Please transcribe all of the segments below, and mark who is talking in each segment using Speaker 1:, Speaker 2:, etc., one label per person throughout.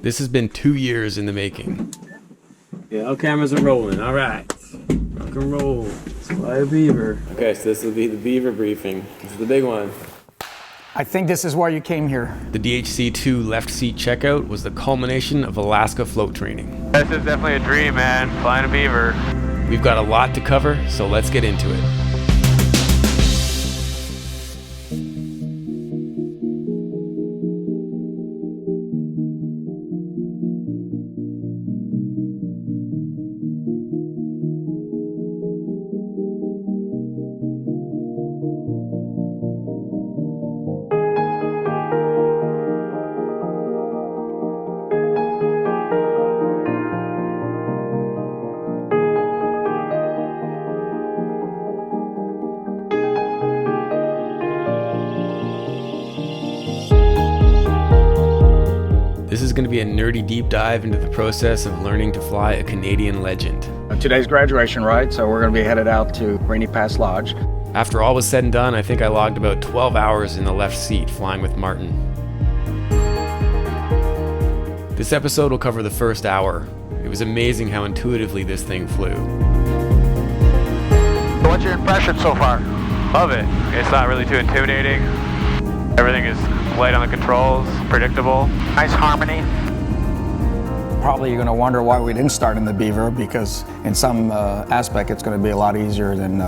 Speaker 1: This has been 2 years in the making.
Speaker 2: Yeah, all cameras are rolling. All right. Rock and roll. Let's fly a Beaver. Okay, so this will be the Beaver briefing. This is the big one.
Speaker 3: I think this is why you came here.
Speaker 1: The DHC-2 left seat checkout was the culmination of Alaska float training.
Speaker 4: This is definitely a dream, man. Flying a Beaver.
Speaker 1: We've got a lot to cover, so let's get into it. This is going to be a nerdy deep dive into the process of learning to fly a Canadian legend.
Speaker 3: Today's graduation ride, so we're going to be headed out to Rainy Pass Lodge.
Speaker 1: After all was said and done, I think I logged about 12 hours in the left seat flying with Martin. This episode will cover the first hour. It was amazing how intuitively this thing flew.
Speaker 4: What's your impression so far? Love it. It's not really too intimidating. Everything is light on the controls, predictable. Nice harmony.
Speaker 3: Probably you're going to wonder why we didn't start in the Beaver, because in some aspect it's going to be a lot easier than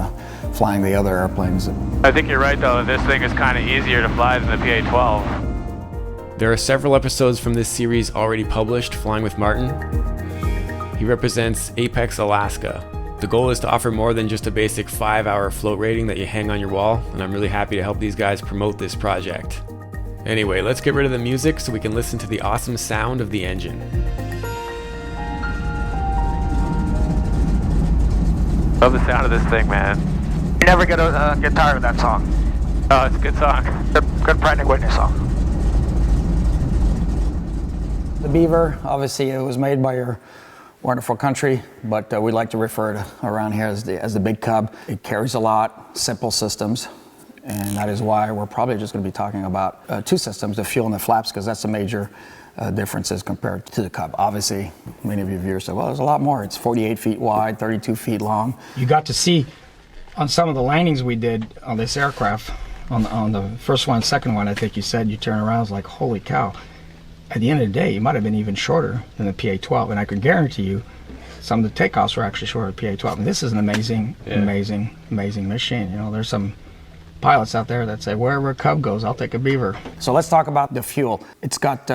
Speaker 3: flying the other airplanes.
Speaker 4: I think you're right though, this thing is kind of easier to fly than the PA-12.
Speaker 1: There are several episodes from this series already published flying with Martin. He represents Apex, Alaska. The goal is to offer more than just a basic 5-hour float rating that you hang on your wall, and I'm really happy to help these guys promote this project. Anyway, let's get rid of the music so we can listen to the awesome sound of the engine.
Speaker 4: Love the sound of this thing, man.
Speaker 5: You never get tired of that song.
Speaker 4: Oh, it's a good song.
Speaker 5: Good Pregnant Witness song.
Speaker 3: The Beaver, obviously it was made by your wonderful country, but we like to refer to around here as the Big Cub. It carries a lot, simple systems, and that is why we're probably just going to be talking about two systems, the fuel and the flaps, because that's the major differences compared to the Cub. Obviously, many of you viewers say, well, there's a lot more. It's 48 feet wide, 32 feet long. You got to see on some of the landings we did on this aircraft, on the first one, second one, I think you said, you turn around, it's like, holy cow. At the end of the day, you might have been even shorter than the PA-12, and I can guarantee you some of the takeoffs were actually shorter than PA-12. And this is an amazing machine. You know, there's some pilots out there that say, wherever a Cub goes, I'll take a Beaver. So let's talk about the fuel. It's got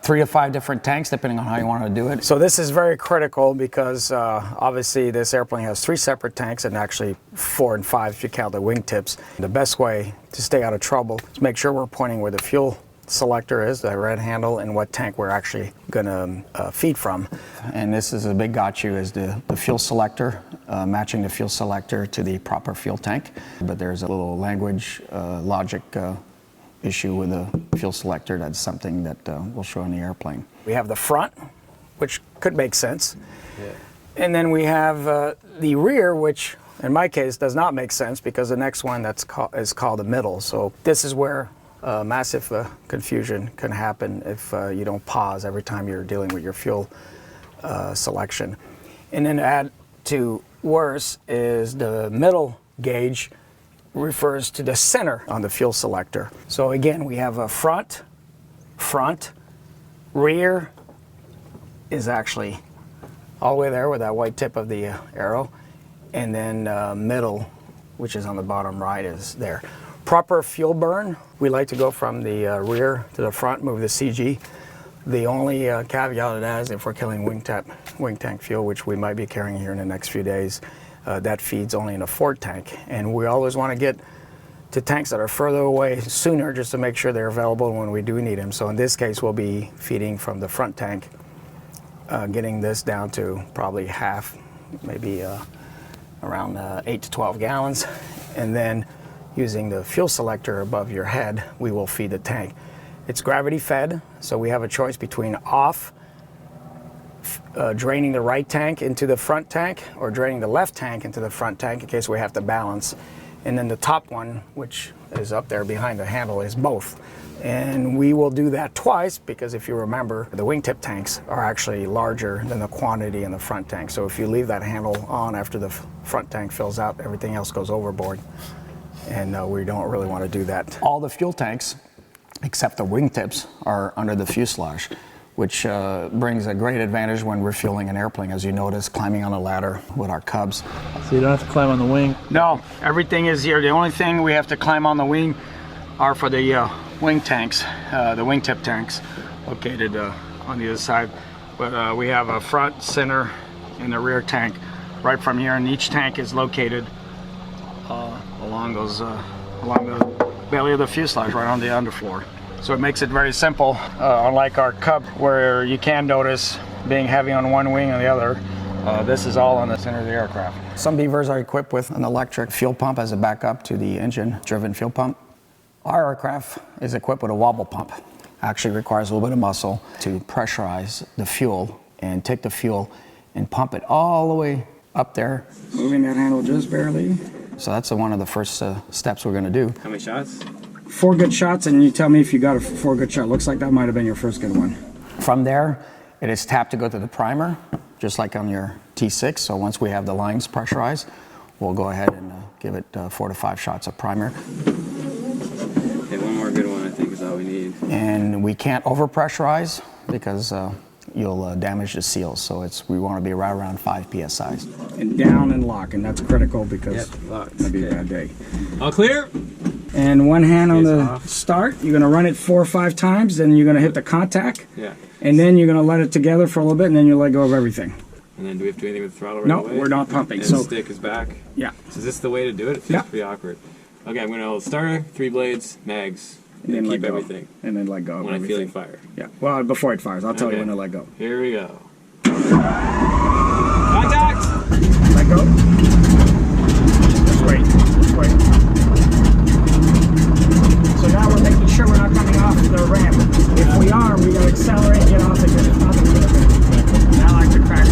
Speaker 3: 3 to 5 different tanks, depending on how you want to do it. So this is very critical because obviously this airplane has 3 separate tanks, and actually 4 and 5 if you count the wingtips. The best way to stay out of trouble is make sure we're pointing where the fuel selector is, the red handle, and what tank we're actually going to feed from. And this is a big got you, is the fuel selector, matching the fuel selector to the proper fuel tank. But there's a little language logic issue with the fuel selector. That's something that we'll show in the airplane. We have the front, which could make sense. Yeah. And then we have the rear, which in my case does not make sense, because the next one is called the middle. So this is where massive confusion can happen if you don't pause every time you're dealing with your fuel selection. And then to add to worse is the middle gauge refers to the center on the fuel selector. So again, we have a front, rear is actually all the way there with that white tip of the arrow, and then middle, which is on the bottom right, is there. Proper fuel burn, we like to go from the rear to the front, move the CG. The only caveat to that is if we're killing wing tank fuel, which we might be carrying here in the next few days, that feeds only in a forward tank. And we always want to get to tanks that are further away sooner, just to make sure they're available when we do need them. So in this case, we'll be feeding from the front tank, getting this down to probably half, maybe around 8 to 12 gallons. And then using the fuel selector above your head, we will feed the tank. It's gravity fed, so we have a choice between off, draining the right tank into the front tank, or draining the left tank into the front tank in case we have to balance. And then the top one, which is up there behind the handle, is both. And we will do that twice because if you remember, the wingtip tanks are actually larger than the quantity in the front tank. So if you leave that handle on after the front tank fills out, everything else goes overboard. And we don't really want to do that. All the fuel tanks, except the wingtips, are under the fuselage, which brings a great advantage when we're fueling an airplane, as you notice, climbing on a ladder with our Cubs.
Speaker 6: So you don't have to climb on the wing?
Speaker 3: No, everything is here. The only thing we have to climb on the wing are for the wing tanks, the wingtip tanks located on the other side. But we have a front, center, and a rear tank right from here, and each tank is located along the belly of the fuselage, right on the underfloor. So it makes it very simple, unlike our Cub, where you can notice being heavy on one wing and the other. This is all on the center of the aircraft. Some Beavers are equipped with an electric fuel pump as a backup to the engine-driven fuel pump. Our aircraft is equipped with a wobble pump. Actually requires a little bit of muscle to pressurize the fuel and take the fuel and pump it all the way up there. Moving that handle just barely. So that's one of the first steps we're going to do.
Speaker 2: How many shots?
Speaker 3: 4 good shots, and you tell me if you got a 4 good shot. Looks like that might have been your first good one. From there, it is tapped to go to the primer, just like on your T6. So once we have the lines pressurized, we'll go ahead and give it 4 to 5 shots of primer.
Speaker 2: Okay, one more good one I think is all we need.
Speaker 3: And we can't over-pressurize because you'll damage the seals. So we want to be right around 5 PSI. And down and lock, and that's critical because that'd be a bad day.
Speaker 2: All clear?
Speaker 3: And one hand on the start, you're going to run it 4 or 5 times, then you're going to hit the contact.
Speaker 2: Yeah.
Speaker 3: And then you're going to let it together for a little bit, and then you let go of everything.
Speaker 2: And then do we have to do anything with the throttle right
Speaker 3: No,
Speaker 2: away?
Speaker 3: we're not pumping.
Speaker 2: And
Speaker 3: So
Speaker 2: the stick is back?
Speaker 3: Yeah.
Speaker 2: So is this the way to do it? It feels pretty awkward. Okay, I'm going to hold starter, 3 blades, mags, and then keep everything.
Speaker 3: And then let go of
Speaker 2: when
Speaker 3: everything.
Speaker 2: I feel it fire.
Speaker 3: Yeah, well, before it fires. I'll tell you when to let go.
Speaker 2: Here we go. Contact!
Speaker 3: Let go. Just wait. Just wait. So now we're making sure we're not coming off the ramp. If we are, we gotta accelerate and get off because it's not gonna be good. I like to crack.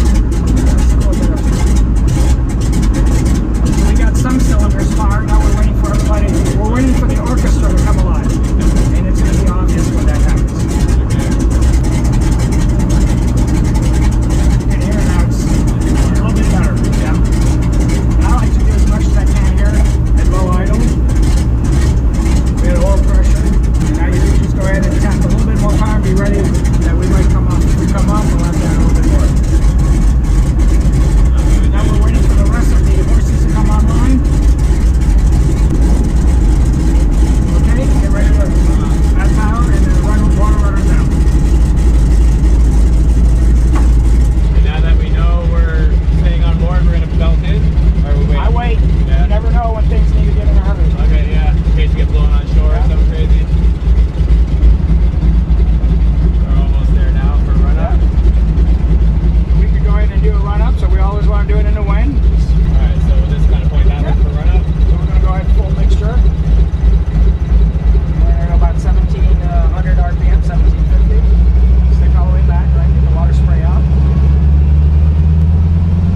Speaker 3: We got some cylinders fired. Now we're waiting for everybody. We're waiting for the orchestra to come alive, and it's gonna be obvious when that happens. And here now it's a little bit better. Yeah. I like to do as much as I can here at low idle. We had oil pressure, and now you just go ahead and tap a little bit more power, be ready that we might come up. If we come up, we'll have to add a little bit more. Now we're waiting for the rest of the horses to come online. Okay, get ready to add power and then run water runners down.
Speaker 2: And now that we know we're staying on board, we're going to belt in? Or are we waiting?
Speaker 3: I wait.
Speaker 2: Yeah.
Speaker 3: You never know when things need to get in a hurry.
Speaker 2: Okay, yeah. In case we get blown on shore or something crazy. We're almost there now for a run up.
Speaker 3: We could go ahead and do a run up, so we always want to do it in the wind.
Speaker 2: Alright, so we'll just kind of point that way for a run up.
Speaker 3: So we're going to go ahead and full mixture. We're going to go about 1700 RPM, 1750. Stick all the way back, right? Get the water spray out.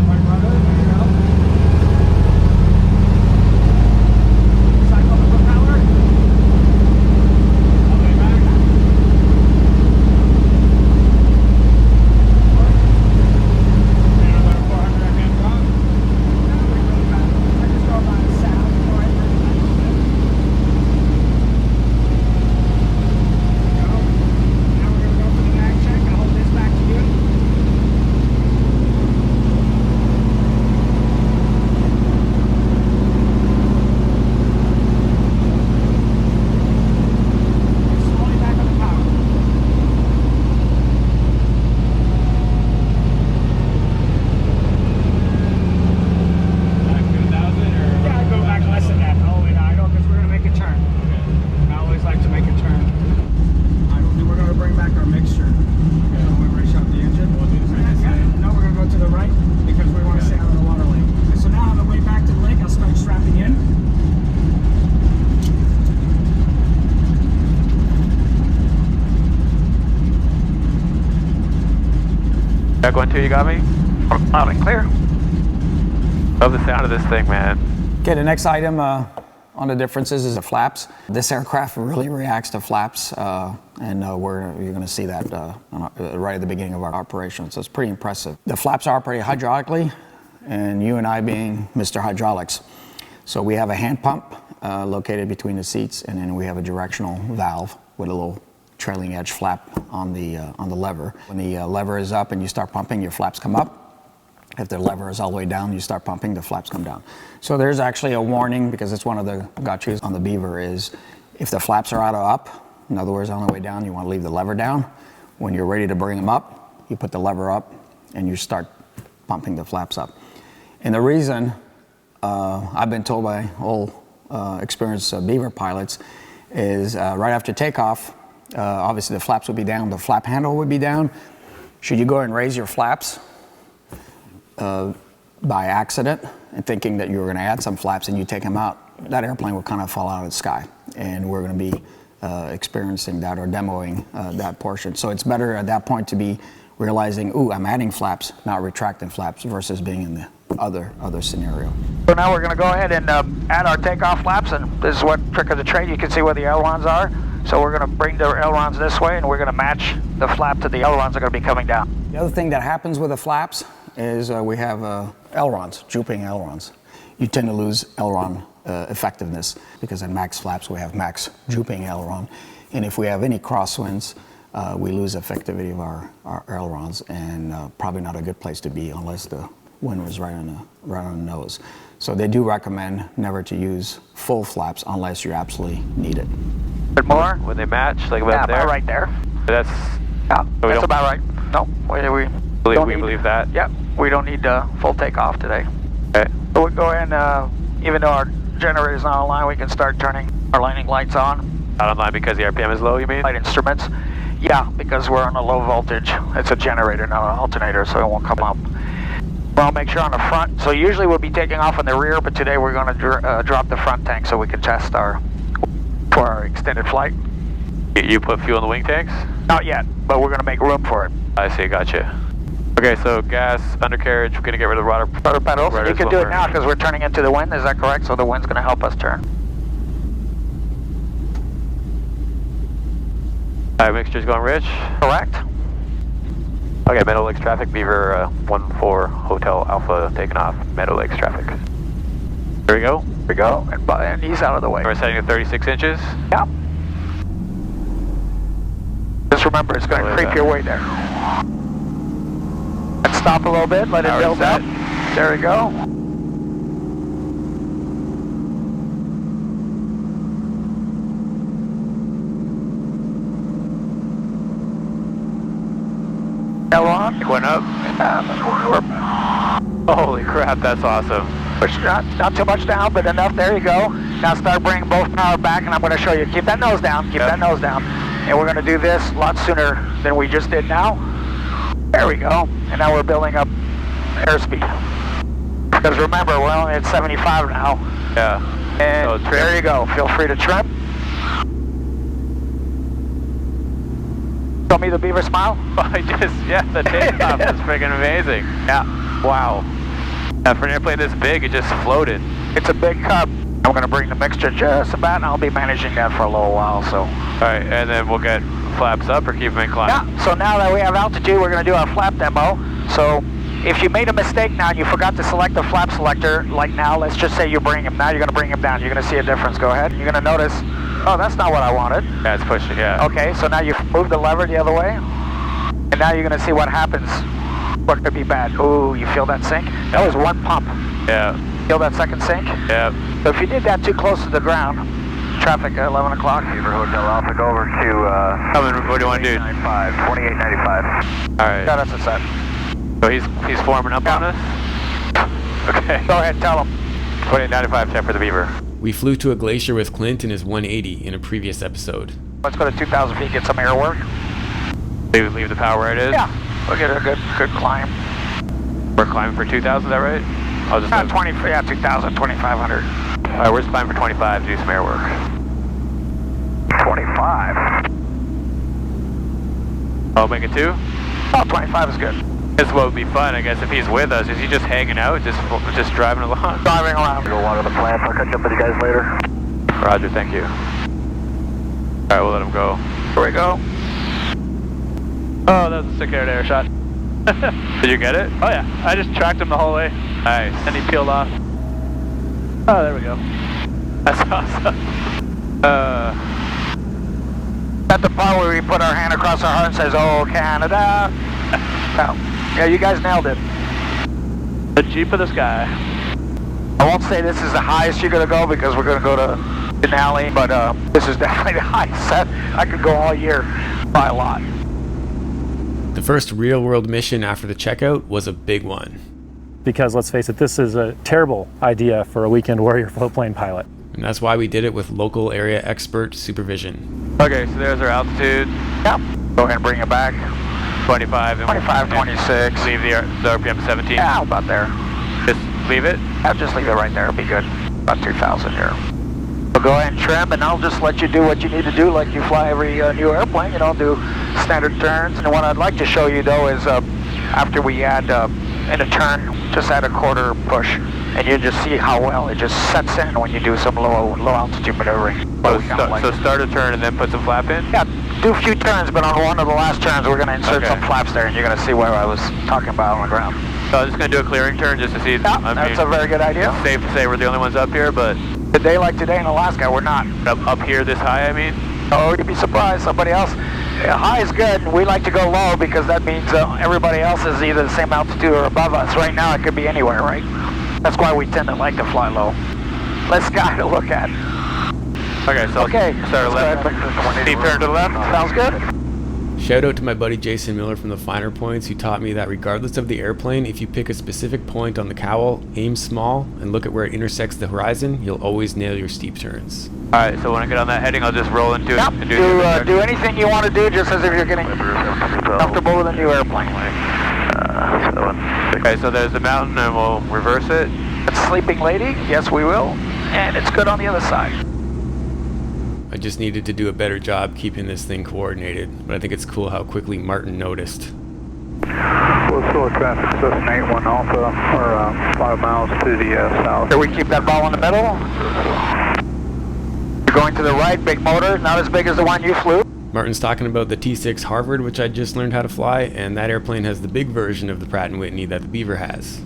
Speaker 3: Right rudder, there you go. Cycle the propeller. All the way back. And about 400 RPM drop. Now we really got it. I just go about a sound. Go ahead and bring it back a little bit. There you go. Now we're going to go for the mag check. I'll hold this back to you. Slowly back on the power.
Speaker 2: Back to 1,000 or?
Speaker 3: Yeah, go back less than that. Oh, wait, I don't, because we're going to make a turn. I always like to make a turn. We're going to bring back our mixture. When we race out the engine.
Speaker 2: We'll do this right this side.
Speaker 3: No, we're going to go to the right because we want to stay out of the water lane. So now on the way back to the lake, I'll start strapping in.
Speaker 4: Check 1, 2, you got me? Loud and clear. Love the sound of this thing, man.
Speaker 3: Okay, the next item on on the differences is the flaps. This aircraft really reacts to flaps, and you're going to see that right at the beginning of our operation. So it's pretty impressive. The flaps are operated hydraulically, and you and I being Mr. Hydraulics. So we have a hand pump located between the seats, and then we have a directional valve with a little trailing edge flap on the lever. When the lever is up and you start pumping, your flaps come up. If the lever is all the way down, you start pumping, the flaps come down. So there's actually a warning, because it's one of the gotchas on the Beaver, is if the flaps are out of up, in other words, on the way down, you want to leave the lever down. When you're ready to bring them up, you put the lever up and you start pumping the flaps up. And the reason, I've been told by old experienced Beaver pilots, is right after takeoff, obviously the flaps would be down, the flap handle would be down. Should you go and raise your flaps by accident and thinking that you were going to add some flaps and you take them out, that airplane will kind of fall out of the sky, and we're going to be experiencing that or demoing that portion. So it's better at that point to be realizing, ooh, I'm adding flaps, not retracting flaps, versus being in the other scenario.
Speaker 5: So now we're going to go ahead and add our takeoff flaps, and this is what trick of the trade. You can see where the ailerons are. So we're going to bring the ailerons this way, and we're going to match the flap to the ailerons that are going to be coming down.
Speaker 3: The other thing that happens with the flaps is we have ailerons, drooping ailerons. You tend to lose aileron effectiveness, because in max flaps we have max drooping aileron, and if we have any crosswinds, we lose effectivity of our ailerons, and probably not a good place to be unless the wind was right on the nose. So they do recommend never to use full flaps unless you absolutely need it.
Speaker 5: Bit more?
Speaker 4: When they match, like about there?
Speaker 5: About right there.
Speaker 4: That's,
Speaker 5: Yeah,
Speaker 4: so
Speaker 5: that's about right. No, we
Speaker 4: believe that?
Speaker 5: Yep, we don't need full takeoff today.
Speaker 4: Okay.
Speaker 5: So we'll go ahead and, even though our generator's not online, we can start turning our landing lights on.
Speaker 4: Not online because the RPM is low, you mean?
Speaker 5: Light instruments. Yeah, because we're on a low voltage. It's a generator, not an alternator, so it won't come up. I'll make sure on the front. So usually we'll be taking off on the rear, but today we're going to drop the front tank so we can test for our extended flight.
Speaker 4: You put fuel in the wing tanks?
Speaker 5: Not yet, but we're going to make room for it.
Speaker 4: I see, gotcha. Okay, so gas, undercarriage, we're going to get rid of the rudder
Speaker 5: pedals. You can do it now because we're turning into the wind, is that correct? So the wind's going to help us turn.
Speaker 4: Alright, mixture's going rich?
Speaker 5: Correct.
Speaker 4: Okay, Meadow Lakes traffic, Beaver 14 Hotel Alpha taking off, Meadow Lakes traffic. Here we go.
Speaker 5: Here we go, and he's out of the way.
Speaker 4: We're setting to 36 inches.
Speaker 5: Yeah. Just remember, it's going to creep your way there. And stop a little bit, let it build up. There we go. Aileron.
Speaker 4: Went up. Holy crap, that's awesome.
Speaker 5: Push not too much down, but enough. There you go. Now start bringing both power back, and I'm going to show you. Keep that nose down. Keep that nose down. And we're going to do this a lot sooner than we just did now. There we go. And now we're building up airspeed. Because remember, we're only at 75 now.
Speaker 4: Yeah.
Speaker 5: And so there you go. Feel free to trim. Show me the Beaver smile.
Speaker 4: The takeoff is freaking amazing.
Speaker 5: Yeah.
Speaker 4: Wow. Now for an airplane this big, it just floated.
Speaker 5: It's a big Cub. I'm going to bring the mixture just about, and I'll be managing that for a little while. So.
Speaker 4: Alright, and then we'll get flaps up or keep them inclined?
Speaker 5: Yeah, so now that we have altitude, we're going to do our flap demo. So if you made a mistake now and you forgot to select the flap selector, like now, let's just say you bring him. Now you're going to bring him down. You're going to see a difference. Go ahead. You're going to notice, oh, that's not what I wanted.
Speaker 4: Yeah, it's pushing, yeah.
Speaker 5: Okay, so now you've moved the lever the other way, and now you're going to see what happens. What could be bad? Ooh, you feel that sink? That was one pump.
Speaker 4: Yeah.
Speaker 5: Feel that second sink?
Speaker 4: Yeah.
Speaker 5: So if you did that too close to the ground, traffic at 11 o'clock.
Speaker 7: Beaver Hotel Alpha, go over to
Speaker 4: What do you want to do?
Speaker 7: 2895.
Speaker 4: Alright.
Speaker 5: Yeah, that's a set.
Speaker 4: So he's forming up on us? Okay.
Speaker 5: Go ahead, tell him.
Speaker 4: 2895, check for the Beaver.
Speaker 1: We flew to a glacier with Clint in his 180 in a previous episode.
Speaker 5: Let's go to 2,000 feet, get some air work.
Speaker 4: Leave the power where it is?
Speaker 5: Yeah, we'll get a good climb.
Speaker 4: We're climbing for 2,000, is that right? I'll just
Speaker 5: 2,000, 2,500.
Speaker 4: Alright, we're just climbing for 25 to do some air work.
Speaker 7: 25.
Speaker 4: Oh, make it 2?
Speaker 5: Oh, 25 is good.
Speaker 4: This is what would be fun, I guess, if he's with us. Is he just hanging out, just driving along?
Speaker 5: Driving around.
Speaker 7: Go along to the plant. I'll catch up with you guys later.
Speaker 4: Roger, thank you. Alright, we'll let him go.
Speaker 5: Here we go.
Speaker 4: Oh, that was a sick air shot. Did you get it?
Speaker 6: Oh yeah, I just tracked him the whole way,
Speaker 4: Nice.
Speaker 6: and he peeled off. Oh, there we go.
Speaker 4: That's awesome.
Speaker 5: At the part where we put our hand across our heart and says, "Oh, Canada." No. Yeah, you guys nailed it.
Speaker 6: The Jeep of the sky.
Speaker 5: I won't say this is the highest you're going to go because we're going to go to Denali, but this is definitely the highest. I could go all year by a lot.
Speaker 1: The first real-world mission after the checkout was a big one.
Speaker 6: Because let's face it, this is a terrible idea for a weekend warrior floatplane pilot.
Speaker 1: And that's why we did it with local area expert supervision.
Speaker 4: Okay, so there's our altitude.
Speaker 5: Yeah. Go ahead and bring it back.
Speaker 4: 25. And
Speaker 5: 25, 26.
Speaker 4: Leave the RPM 17.
Speaker 5: Yeah, about there.
Speaker 4: Just leave it?
Speaker 5: I'll just leave it right there. It'll be good. About 2,000 here. So go ahead and trim, and I'll just let you do what you need to do like you fly every new airplane. You know, do standard turns. And what I'd like to show you, though, is after we add in a turn, just add a quarter push. And you just see how well it just sets in when you do some low altitude maneuvering.
Speaker 4: So start a turn and then put some flap in?
Speaker 5: Yeah, do a few turns, but on one of the last turns we're going to insert some flaps there, and you're going to see where I was talking about on the ground.
Speaker 4: So I'm just going to do a clearing turn just to see.
Speaker 5: Yeah, that's a very good idea.
Speaker 4: Safe to say we're the only ones up here, but
Speaker 5: A day like today in Alaska, we're not.
Speaker 4: up here this high, I mean?
Speaker 5: Oh, you'd be surprised. Somebody else. High is good. We like to go low because that means everybody else is either the same altitude or above us. Right now, it could be anywhere, right? That's why we tend to like to fly low. Less sky to look at.
Speaker 4: Okay, so start left. Steep turn to the left.
Speaker 5: Sounds good.
Speaker 1: Shout out to my buddy Jason Miller from the Finer Points, who taught me that regardless of the airplane, if you pick a specific point on the cowl, aim small, and look at where it intersects the horizon, you'll always nail your steep turns.
Speaker 4: Alright, so when I get on that heading, I'll just roll into it and
Speaker 5: Do anything you want to do, just as if you're getting comfortable with a new airplane.
Speaker 4: Okay, so there's the mountain, and we'll reverse it.
Speaker 5: It's Sleeping Lady. Yes, we will. And it's good on the other side.
Speaker 1: I just needed to do a better job keeping this thing coordinated, but I think it's cool how quickly Martin noticed.
Speaker 7: We'll slow traffic, Cessna 81 Alpha, or 5 miles to the south.
Speaker 5: Here we keep that ball in the middle. You're going to the right, big motor, not as big as the one you flew.
Speaker 1: Martin's talking about the T6 Harvard, which I just learned how to fly, and that airplane has the big version of the Pratt & Whitney that the Beaver has.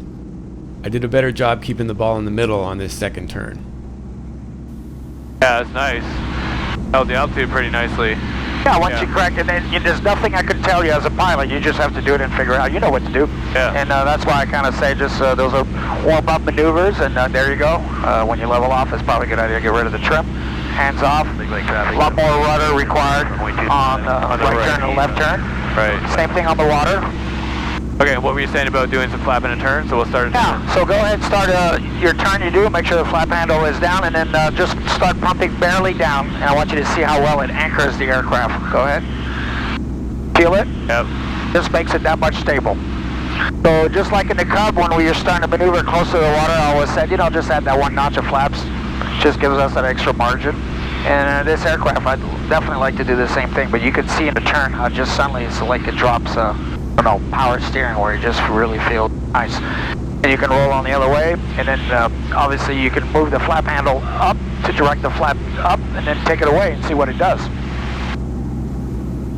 Speaker 1: I did a better job keeping the ball in the middle on this second turn.
Speaker 4: Yeah, that's nice. Held the altitude pretty nicely.
Speaker 5: Yeah, once you correct it, then there's nothing I could tell you as a pilot. You just have to do it and figure out. You know what to do.
Speaker 4: Yeah.
Speaker 5: And that's why I kind of say just those are warm-up maneuvers, and there you go. When you level off, it's probably a good idea to get rid of the trim. Hands off. A lot more rudder required on right turn and left turn.
Speaker 4: Right.
Speaker 5: Same thing on the water.
Speaker 4: Okay, what were you saying about doing some flapping and turn? So we'll start a turn.
Speaker 5: Yeah, so go ahead and start your turn you do. Make sure the flap handle is down, and then just start pumping barely down. And I want you to see how well it anchors the aircraft. Go ahead. Feel it?
Speaker 4: Yep.
Speaker 5: This makes it that much stable. So just like in the Cub, when we were starting to maneuver close to the water, I always said, you know, just add that one notch of flaps. Just gives us that extra margin. And this aircraft, I'd definitely like to do the same thing, but you can see in the turn how just suddenly it's like it drops, power steering where you just really feel nice. And you can roll on the other way, and then obviously you can move the flap handle up to direct the flap up, and then take it away and see what it does.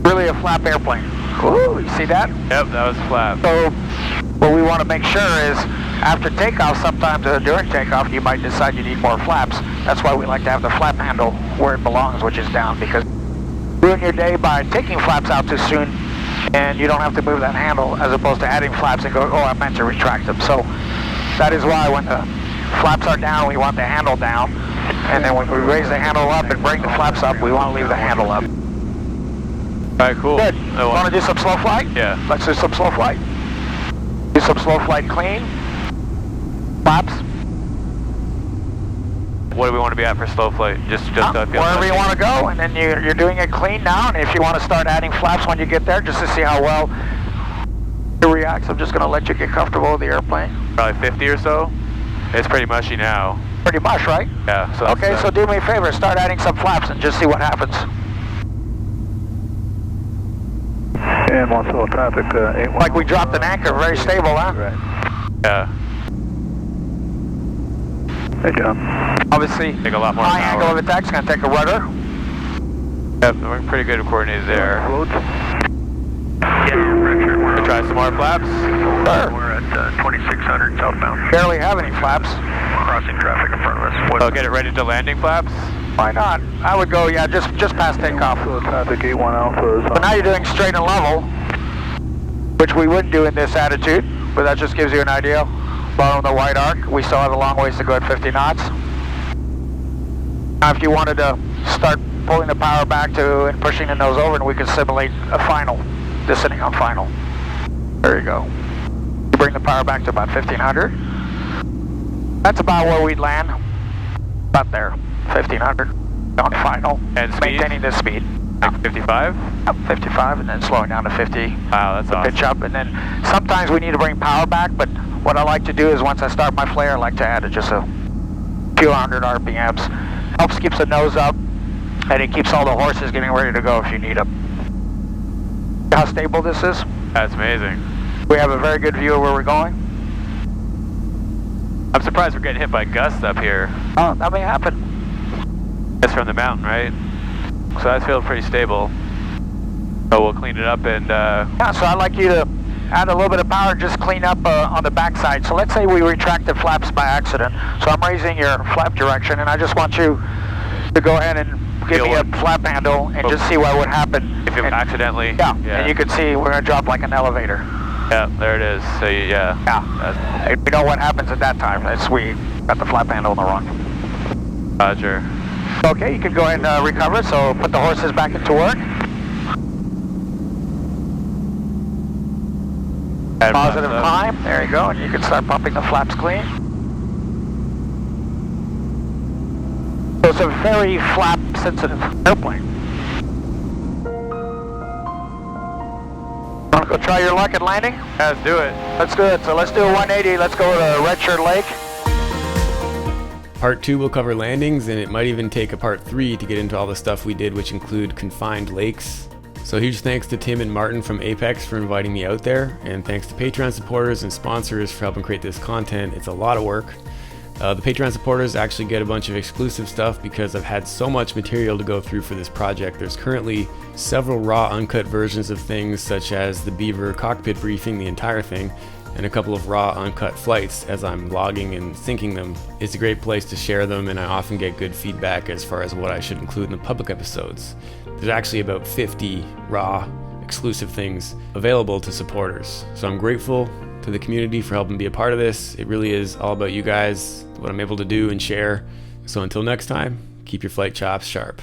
Speaker 5: Really a flap airplane. Ooh, you see that?
Speaker 4: Yep, that was flap.
Speaker 5: So what we want to make sure is after takeoff, sometimes during takeoff, you might decide you need more flaps. That's why we like to have the flap handle where it belongs, which is down, because ruin your day by taking flaps out too soon, and you don't have to move that handle, as opposed to adding flaps and go, oh, I meant to retract them. So that is why when the flaps are down, we want the handle down, and then when we raise the handle up and bring the flaps up, we want to leave the handle up.
Speaker 4: Alright, cool.
Speaker 5: Good. Want to do some slow flight?
Speaker 4: Yeah.
Speaker 5: Let's do some slow flight. Do some slow flight clean. Flaps.
Speaker 4: What do we want to be at for slow flight? Just
Speaker 5: wherever you want to go, and then you're doing it clean now, and if you want to start adding flaps when you get there, just to see how well it reacts, I'm just going to let you get comfortable with the airplane.
Speaker 4: Probably 50 or so. It's pretty mushy now.
Speaker 5: Pretty much, right?
Speaker 4: Yeah. So
Speaker 5: okay, so do me a favor, start adding some flaps and just see what happens.
Speaker 7: And one slow traffic, 81.
Speaker 5: Like we dropped an anchor, very stable, huh?
Speaker 7: Right.
Speaker 4: Yeah.
Speaker 7: Hey, John.
Speaker 5: Obviously,
Speaker 4: Take a lot more
Speaker 5: high
Speaker 4: power.
Speaker 5: angle of attack is going to take a rudder.
Speaker 4: Yep, we're pretty good at coordinated there.
Speaker 7: Floats.
Speaker 4: We'll try some more flaps.
Speaker 5: Sure.
Speaker 7: We're at 2600 southbound.
Speaker 5: Barely have any flaps.
Speaker 7: Crossing traffic in front of us.
Speaker 4: I'll get it ready to landing flaps.
Speaker 5: Why not? I would go, yeah, just past takeoff.
Speaker 7: So traffic 81 Alpha is
Speaker 5: But now you're doing straight and level, which we wouldn't do in this attitude, but that just gives you an idea. Bottom of the white arc, we still have a long ways to go at 50 knots. Now if you wanted to start pulling the power back to and pushing the nose over, and we could simulate a final, descending on final. There you go. You bring the power back to about 1500. That's about where we'd land. About there, 1500 on final.
Speaker 4: And speed?
Speaker 5: Maintaining this speed.
Speaker 4: Like 55?
Speaker 5: Up 55 and then slowing down to 50.
Speaker 4: Wow, that's awesome.
Speaker 5: Pitch up, and then sometimes we need to bring power back, but what I like to do is once I start my flare, I like to add just a few hundred RPMs. Helps keeps the nose up, and it keeps all the horses getting ready to go if you need them. See how stable this is?
Speaker 4: That's amazing.
Speaker 5: We have a very good view of where we're going.
Speaker 4: I'm surprised we're getting hit by gusts up here.
Speaker 5: Oh, that may happen.
Speaker 4: That's from the mountain, right? So that's feeling pretty stable. So we'll clean it up and
Speaker 5: Yeah, so I'd like you to add a little bit of power, just clean up on the backside. So let's say we retracted flaps by accident. So I'm raising your flap direction, and I just want you to go ahead and give me a flap handle and just see what would happen.
Speaker 4: if it accidentally...
Speaker 5: Yeah, and you can see we're going to drop like an elevator.
Speaker 4: Yeah, there it is. So yeah.
Speaker 5: Yeah, we know what happens at that time. It's we got the flap handle in the wrong.
Speaker 4: Roger.
Speaker 5: Okay, you can go ahead and recover. So put the horses back into work.
Speaker 4: Add
Speaker 5: Positive
Speaker 4: flaps up.
Speaker 5: climb. There you go, and you can start pumping the flaps clean. So it's a very flap-sensitive airplane. Want to go try your luck at landing?
Speaker 4: Let's do it.
Speaker 5: Let's do it. So let's do a 180. Let's go to Red Shirt Lake.
Speaker 1: Part 2 will cover landings, and it might even take a part 3 to get into all the stuff we did, which include confined lakes. So huge thanks to Tim and Martin from Apex for inviting me out there, and thanks to Patreon supporters and sponsors for helping create this content. It's a lot of work. The Patreon supporters actually get a bunch of exclusive stuff because I've had so much material to go through for this project. There's currently several raw uncut versions of things such as the Beaver cockpit briefing, the entire thing, and a couple of raw uncut flights as I'm logging and syncing them. It's a great place to share them, and I often get good feedback as far as what I should include in the public episodes. There's actually about 50 raw exclusive things available to supporters. So I'm grateful to the community for helping be a part of this. It really is all about you guys, what I'm able to do and share. So until next time, keep your flight chops sharp.